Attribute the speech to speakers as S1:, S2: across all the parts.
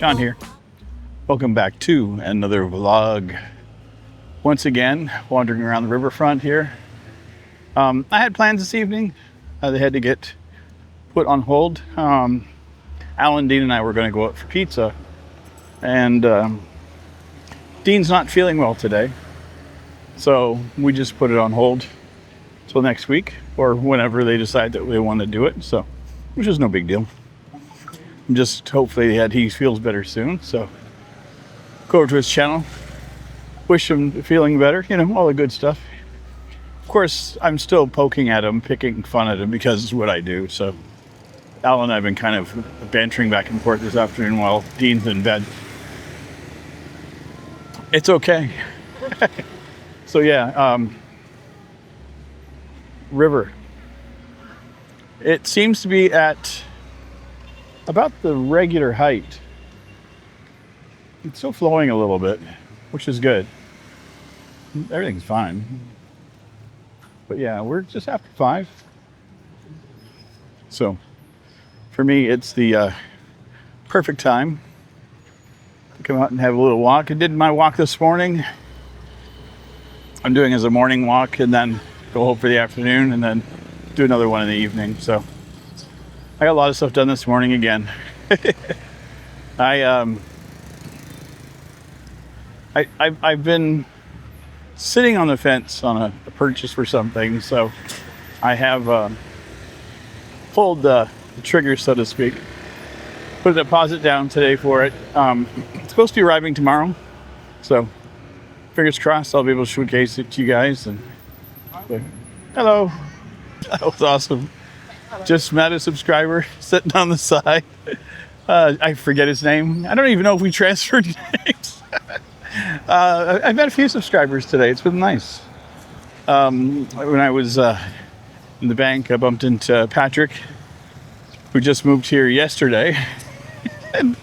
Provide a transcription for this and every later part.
S1: Sean here. Welcome back to another vlog. Once again, wandering around the riverfront here. I had plans this evening. They had to get put on hold. Alan, Dean, and I were going to go out for pizza. And Dean's not feeling well today. So we just put it on hold till next week or whenever they decide that they want to do it. So, which is no big deal. Just hopefully that he feels better soon. So go over to his channel, wish him feeling better, all the good stuff. Of course, I'm still poking at him, picking fun at him because it's what I do. So Alan and I have been kind of bantering back and forth this afternoon while Dean's in bed. It's okay. So yeah, river. It seems to be at about the regular height. It's still flowing a little bit, which is good. Everything's fine. But yeah, we're just after 5. So for me, it's the perfect time to come out and have a little walk. I did my walk this morning. I'm doing as a morning walk and then go home for the afternoon and then do another one in the evening. So I got a lot of stuff done this morning again. I've been sitting on the fence on a purchase for something, so I have pulled the trigger, so to speak. Put a deposit down today for it. It's supposed to be arriving tomorrow, so fingers crossed I'll be able to showcase it to you guys. And hello, that was awesome. Just met a subscriber sitting on the side. I forget his name. I don't even know if we transferred names. I've met a few subscribers today. It's been nice. When I was in the bank, I bumped into Patrick, who just moved here yesterday. And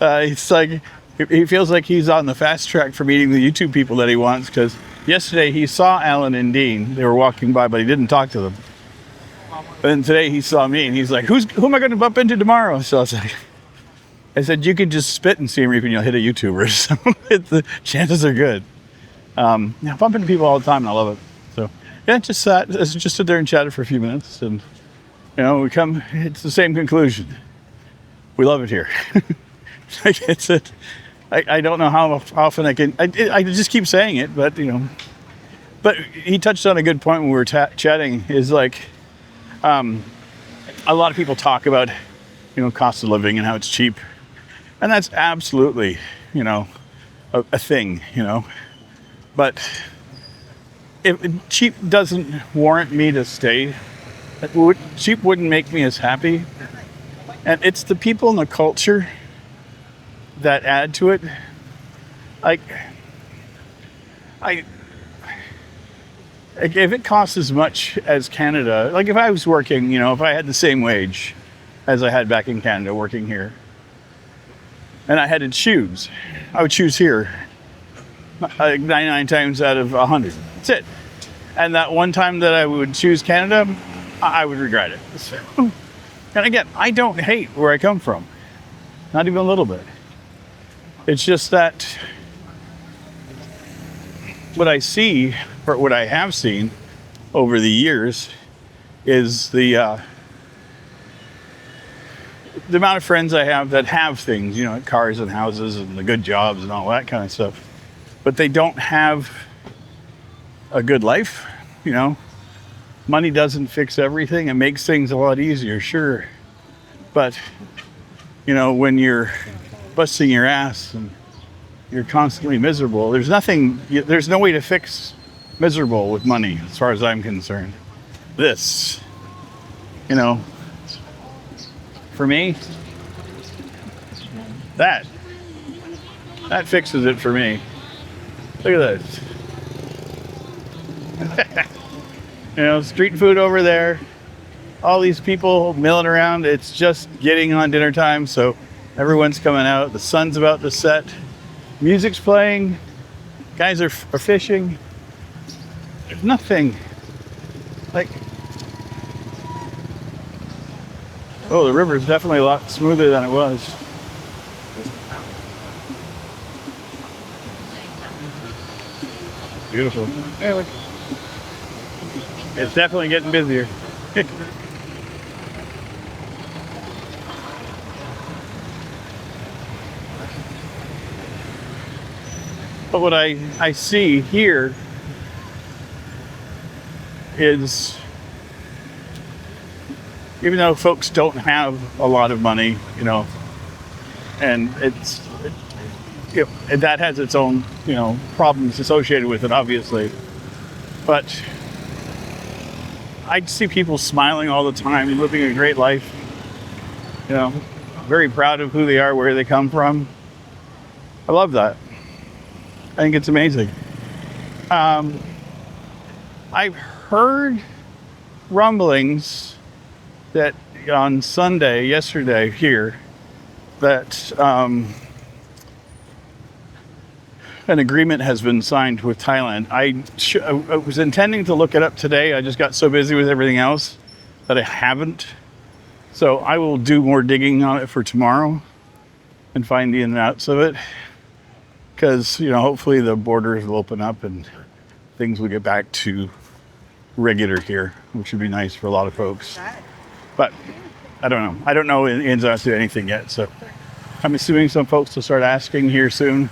S1: it's like he feels like he's on the fast track for meeting the YouTube people that he wants, because yesterday he saw Alan and Dean. They were walking by, but he didn't talk to them. And today he saw me and he's like, who am I going to bump into tomorrow? So I said, you can just spit and see him and you'll hit a YouTuber. So the chances are good. I bump into people all the time and I love it. So yeah, just stood there and chatted for a few minutes, and it's the same conclusion. We love it here. I don't know how often I just keep saying it, but but he touched on a good point when we were chatting, is like, a lot of people talk about, cost of living and how it's cheap. And that's absolutely, a thing, But if cheap doesn't warrant me to stay, cheap wouldn't make me as happy. And it's the people and the culture that add to it. Like, if it costs as much as Canada, like if I was working, if I had the same wage as I had back in Canada working here, and I had to choose, I would choose here 99 times out of 100. That's it. And that one time that I would choose Canada, I would regret it. So, and again, I don't hate where I come from. Not even a little bit. It's just that what I see, or what I have seen over the years, is the amount of friends I have that have things, cars and houses and the good jobs and all that kind of stuff, but they don't have a good life. Money doesn't fix everything. It makes things a lot easier, sure, but when you're busting your ass and you're constantly miserable, there's no way to fix miserable with money, as far as I'm concerned. This, for me, that fixes it for me. Look at this. Street food over there, all these people milling around. It's just getting on dinner time, so everyone's coming out. The sun's about to set. Music's playing. Guys are fishing. There's nothing like Oh, the river is definitely a lot smoother than it was. Beautiful. Anyway, it's definitely getting busier. But what I see here is, even though folks don't have a lot of money, and that has its own, problems associated with it, obviously. But I see people smiling all the time and living a great life. Very proud of who they are, where they come from. I love that. I think it's amazing. I've heard rumblings that on yesterday here, that an agreement has been signed with Thailand. I was intending to look it up today. I just got so busy with everything else that I haven't. So I will do more digging on it for tomorrow and find the ins and outs of it. Because, hopefully the borders will open up and things will get back to regular here, which would be nice for a lot of folks. But I don't know. I don't know the ins and outs of anything yet. So I'm assuming some folks will start asking here soon.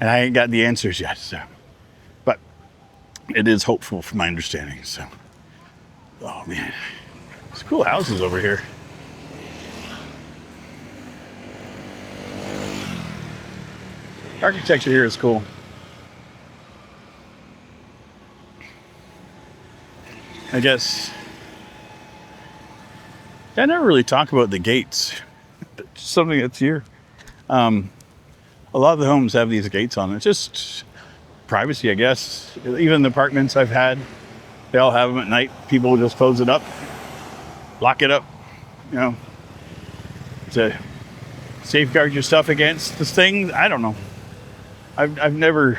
S1: And I ain't got the answers yet. So, but it is hopeful from my understanding. So, oh man, there's cool houses over here. Architecture here is cool. I guess I never really talk about the gates. It's something that's here. A lot of the homes have these gates on it. Just privacy, I guess. Even the apartments I've had, they all have them at night. People will just close it up, lock it up, to safeguard your stuff against this thing. I don't know. I've never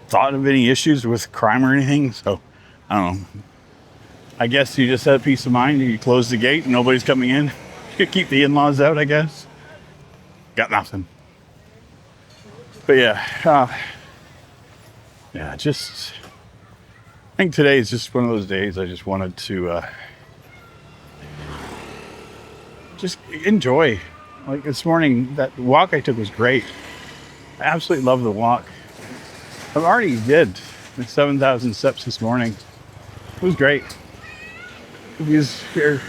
S1: thought of any issues with crime or anything, so I don't know. I guess you just have peace of mind. You close the gate and nobody's coming in. You keep the in-laws out, I guess. Got nothing. But yeah, I think today is just one of those days I just wanted to just enjoy. Like this morning, that walk I took was great. I absolutely love the walk. I've already did 7,000 steps this morning. It was great. These here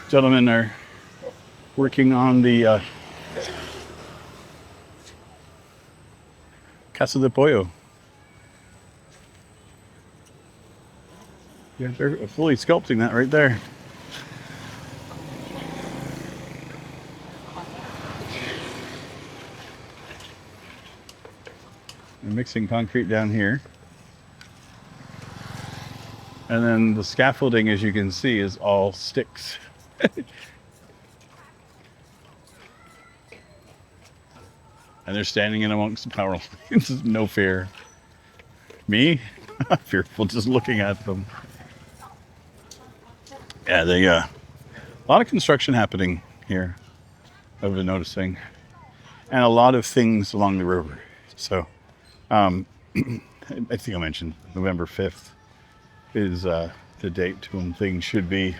S1: gentlemen are working on the Casa de Pollo. Yeah, they're fully sculpting that right there. They're mixing concrete down here. And then the scaffolding, as you can see, is all sticks. And they're standing in amongst the power lines. No fear. Me? I'm fearful just looking at them. Yeah, a lot of construction happening here, I've been noticing. And a lot of things along the river. So, I think I mentioned November 5th is the date when things should be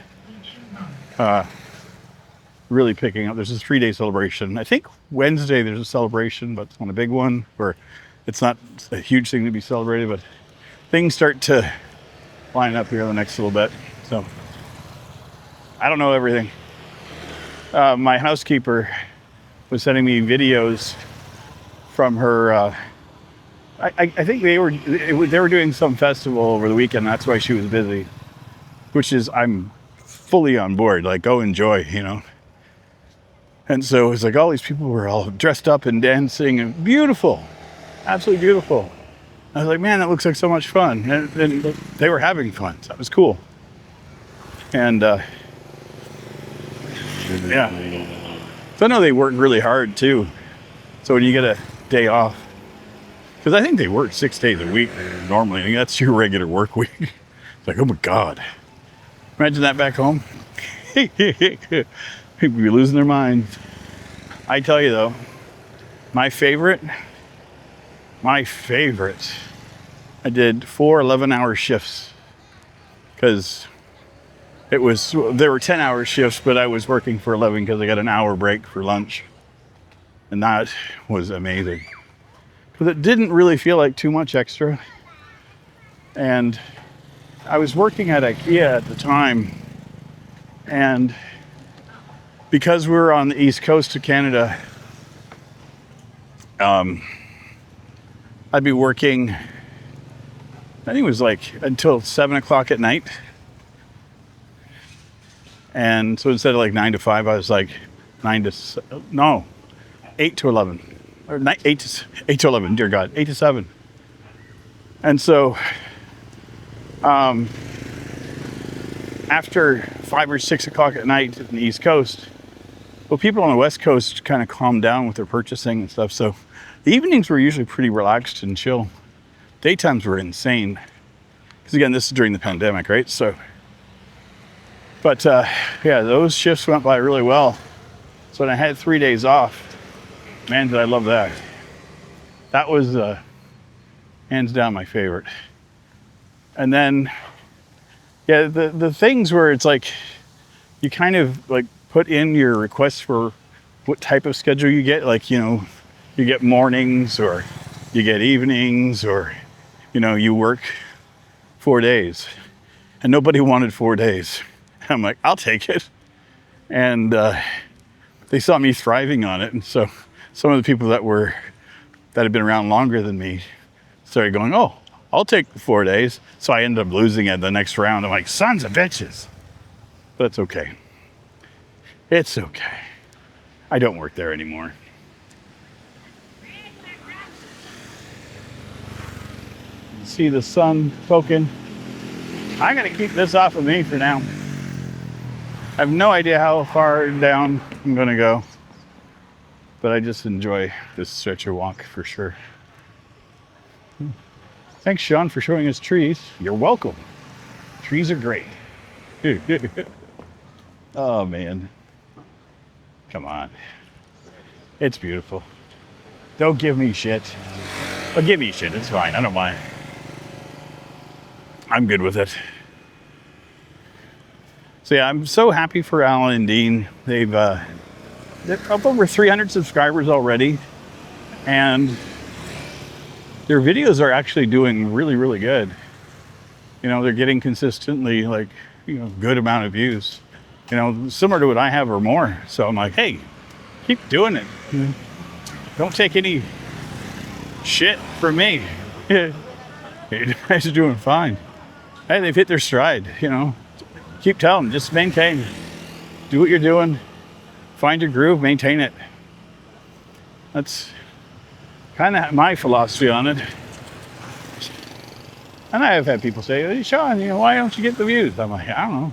S1: really picking up. There's a 3-day celebration. I think Wednesday there's a celebration, but it's not a big one, where it's not a huge thing to be celebrated, but things start to line up here the next little bit. So I don't know everything. My housekeeper was sending me videos from her. I think they were doing some festival over the weekend. That's why she was busy, which is I'm fully on board. Like, go enjoy, And so it was like all these people were all dressed up and dancing and beautiful, absolutely beautiful. I was like, man, that looks like so much fun. And they were having fun. So that was cool. And yeah. So I know they worked really hard too. So when you get a day off, because I think they work 6 days a week normally. I think that's your regular work week. It's like, oh my God. Imagine that back home. People would be losing their minds. I tell you though, my favorite I did 4 11-hour shifts because there were 10-hour shifts, but I was working for 11 because I got an hour break for lunch. And that was amazing. Because it didn't really feel like too much extra. And I was working at IKEA at the time. And because we were on the east coast of Canada, I'd be working, I think it was like until 7 o'clock at night. And so instead of like 9 to 5, I was like 8 to 11. Or 8 to 11, dear God, 8 to 7. And so after 5 or 6 o'clock at night in the East Coast, well, people on the West Coast kind of calmed down with their purchasing and stuff. So the evenings were usually pretty relaxed and chill. Daytimes were insane. Because again, this is during the pandemic, right? So, but yeah, those shifts went by really well. So when I had 3 days off, man, did I love that. That was hands down my favorite. And then, yeah, the things where it's like, you kind of like put in your requests for what type of schedule you get. Like, you know, you get mornings or you get evenings or, you know, you work 4 days. And nobody wanted 4 days. I'm like, I'll take it. And they saw me thriving on it. And so some of the people that had been around longer than me started going, oh, I'll take the 4 days. So I ended up losing it the next round. I'm like, sons of bitches. But it's okay. It's okay. I don't work there anymore. See the sun poking. I'm gonna keep this off of me for now. I have no idea how far down I'm gonna go, but I just enjoy this stretch of walk for sure. Thanks, Sean, for showing us trees. You're welcome. Trees are great. Oh, man. Come on. It's beautiful. Don't give me shit. Well, give me shit. It's fine. I don't mind. I'm good with it. So yeah, I'm so happy for Alan and Dean. They're up over 300 subscribers already. And their videos are actually doing really, really good. You know, they're getting consistently like, you know, good amount of views. You know, similar to what I have or more. So I'm like, hey, keep doing it. Don't take any shit from me. You guys are doing fine. Hey, they've hit their stride, you know. Keep telling them, just maintain. Do what you're doing. Find your groove, maintain it. That's kind of my philosophy on it. And I have had people say, hey, Sean, you know, why don't you get the views? I'm like, I don't know.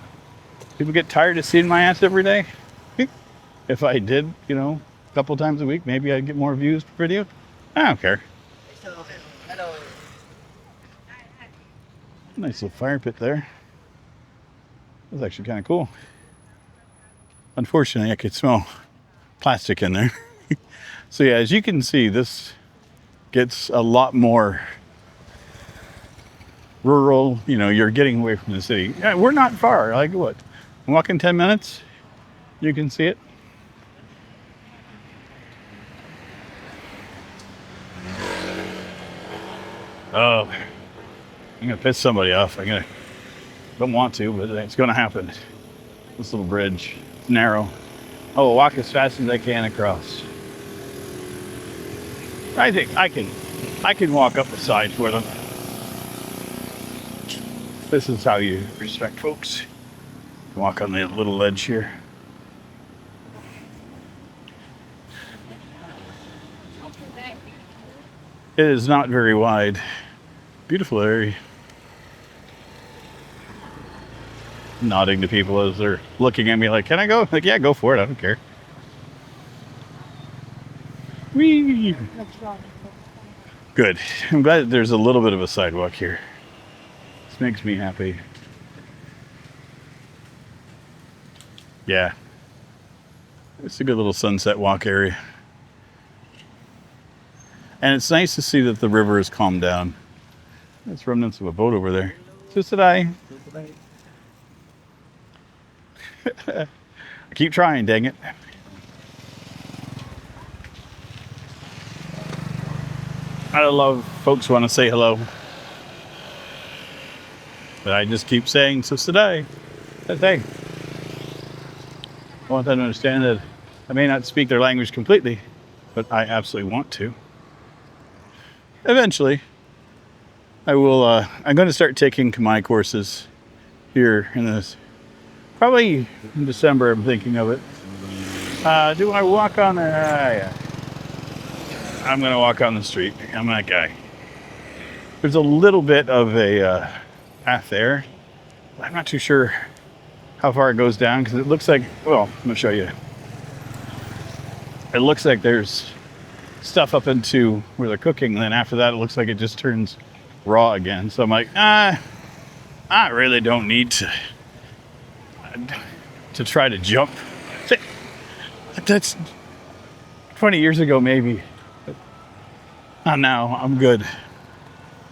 S1: People get tired of seeing my ass every day. If I did, you know, a couple times a week, maybe I'd get more views per video. I don't care. Nice little fire pit there. That's actually kind of cool. Unfortunately, I could smell plastic in there. So yeah, as you can see, this gets a lot more rural. You know, you're getting away from the city. Yeah, we're not far. Like what? I'm walking 10 minutes. You can see it. Oh, I'm gonna piss somebody off. Don't want to, but it's gonna happen. This little bridge, it's narrow. I'll walk as fast as I can across. I think I can walk up the side for them. This is how you respect folks. Walk on the little ledge here. It is not very wide. Beautiful area. Nodding to people as they're looking at me like, can I go? Like, yeah, go for it. I don't care. Whee! Good. I'm glad that there's a little bit of a sidewalk here. This makes me happy. Yeah. It's a good little sunset walk area. And it's nice to see that the river has calmed down. There's remnants of a boat over there. Just today. I keep trying, dang it. I love folks who want to say hello. But I just keep saying, so today. That thing. I want them to understand that I may not speak their language completely, but I absolutely want to. Eventually, I will, I'm going to start taking Khmer courses here in this, probably in December, I'm thinking of it. Do I walk on the, yeah. I'm going to walk on the street. I'm that guy. There's a little bit of a path there. I'm not too sure how far it goes down because it looks like, well, I'm going to show you. It looks like there's stuff up into where they're cooking, and then after that it looks like it just turns raw again. So I'm like, I really don't need to try to jump. That's 20 years ago maybe. Not now. I'm good.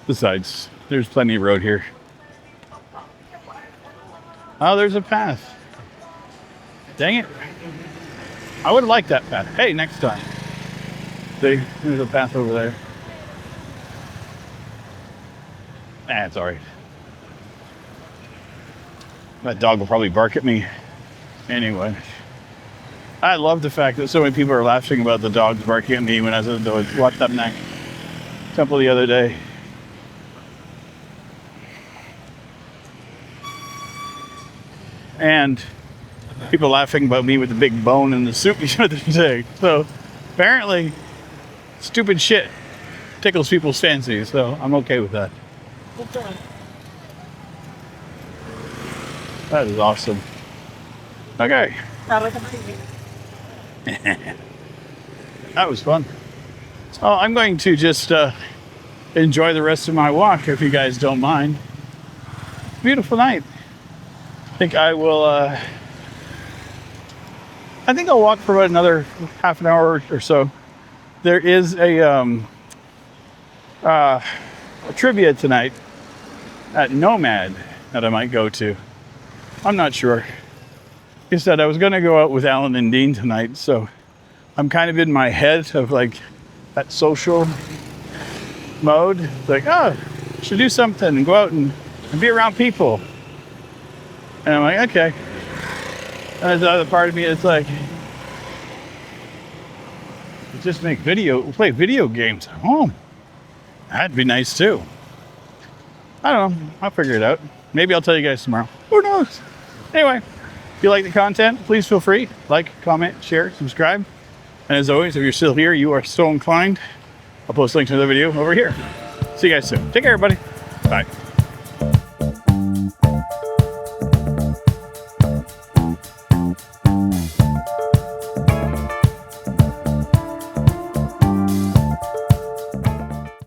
S1: Besides, there's plenty of road here. Oh, there's a path. Dang it. I would like that path. Hey, next time. See, there's a path over there. It's all right. That dog will probably bark at me anyway. I love the fact that so many people are laughing about the dogs barking at me when I was at the Wat Tap Nek temple the other day. And people laughing about me with the big bone in the soup the other day. So apparently, stupid shit tickles people's fancies. So I'm okay with that. That is awesome. Okay. That was fun. So I'm going to just enjoy the rest of my walk if you guys don't mind. Beautiful night. I think I will I think I'll walk for about another half an hour or so. There is a trivia tonight at Nomad that I might go to. I'm not sure. Like I said, I was going to go out with Alan and Dean tonight, so I'm kind of in my head of like that social mode. Like, oh, should do something and go out and be around people. And I'm like, okay. And there's the other part of me that's like, just play video games at home. That'd be nice too. I don't know. I'll figure it out. Maybe I'll tell you guys tomorrow. Who knows? Anyway, if you like the content, please feel free. Like, comment, share, subscribe. And as always, if you're still here, you are so inclined, I'll post a link to the video over here. See you guys soon. Take care, everybody. Bye.